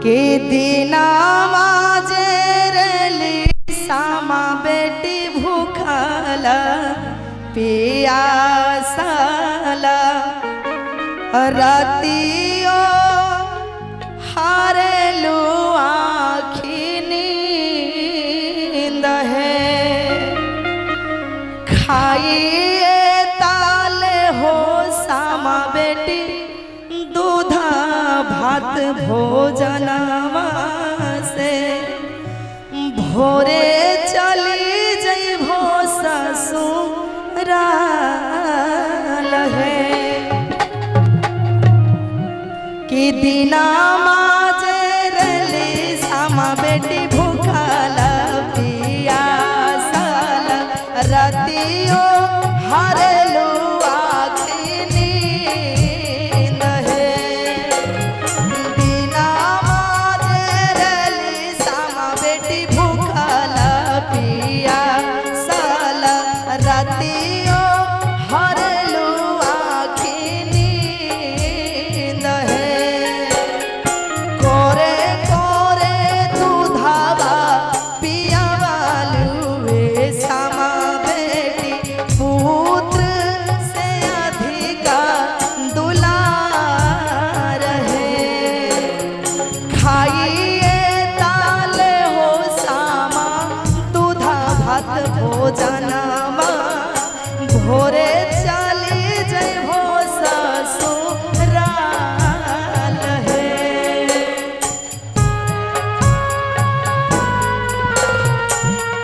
के दीना माजेरली सामा बेटी भूखला पियासला रातियो हारेलू आँखी नींद है खाइए ताले हो सामा बेटी दूधा भात भोजनवा से भोरे चली जइबो ससुराल है कि दिना माजेरली सामा बेटी भूखला पियासला रातियो हारेलू आँखी नींद है दिना माजेरली सामा बेटी भूखला पियासला रातियो हारेलू आँखी नींद है कोरे कोरे दूधावा पियावालू वे सामा बेटी पुत्र से अधिका दुलार है खाइए ताले हो सामा दूधा भात भोजनवा भोरे चली जइबो ससुराल है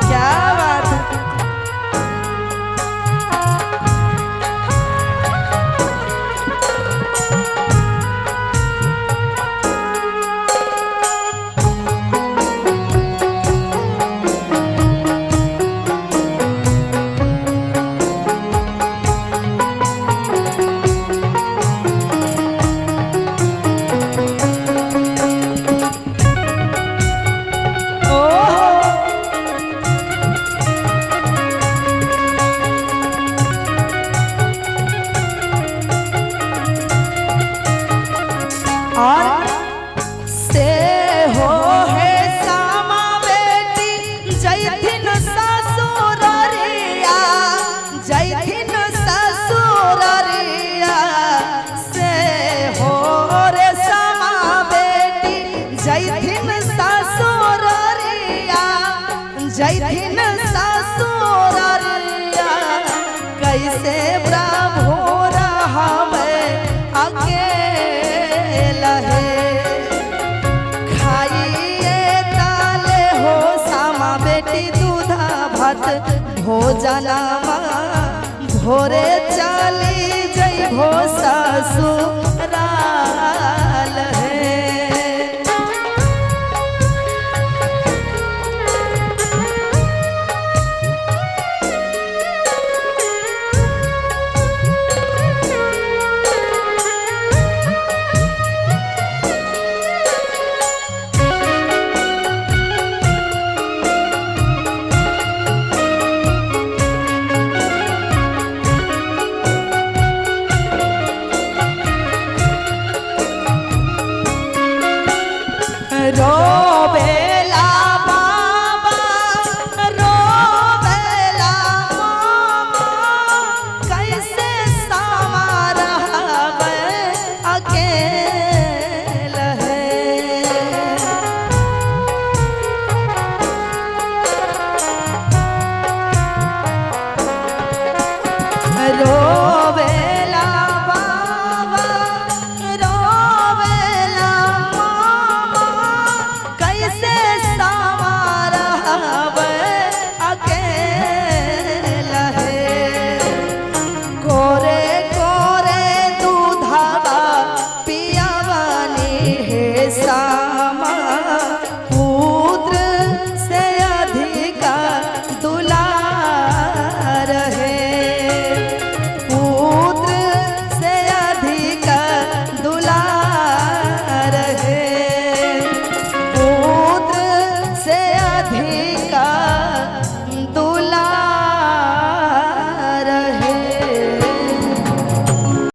क्या बात है और से हो है सामा बेटी जयथिन ससुररिया जयथिन ससुररिया से हो रे सामा बेटी जयथिन ससुररिया जयथिन ससुररिया कैसे प्रभु रहबे अकेला है खाइए ताले हो सामा बेटी दूधा भात भोजनवा भोरे चली जइबो ससुराल है रो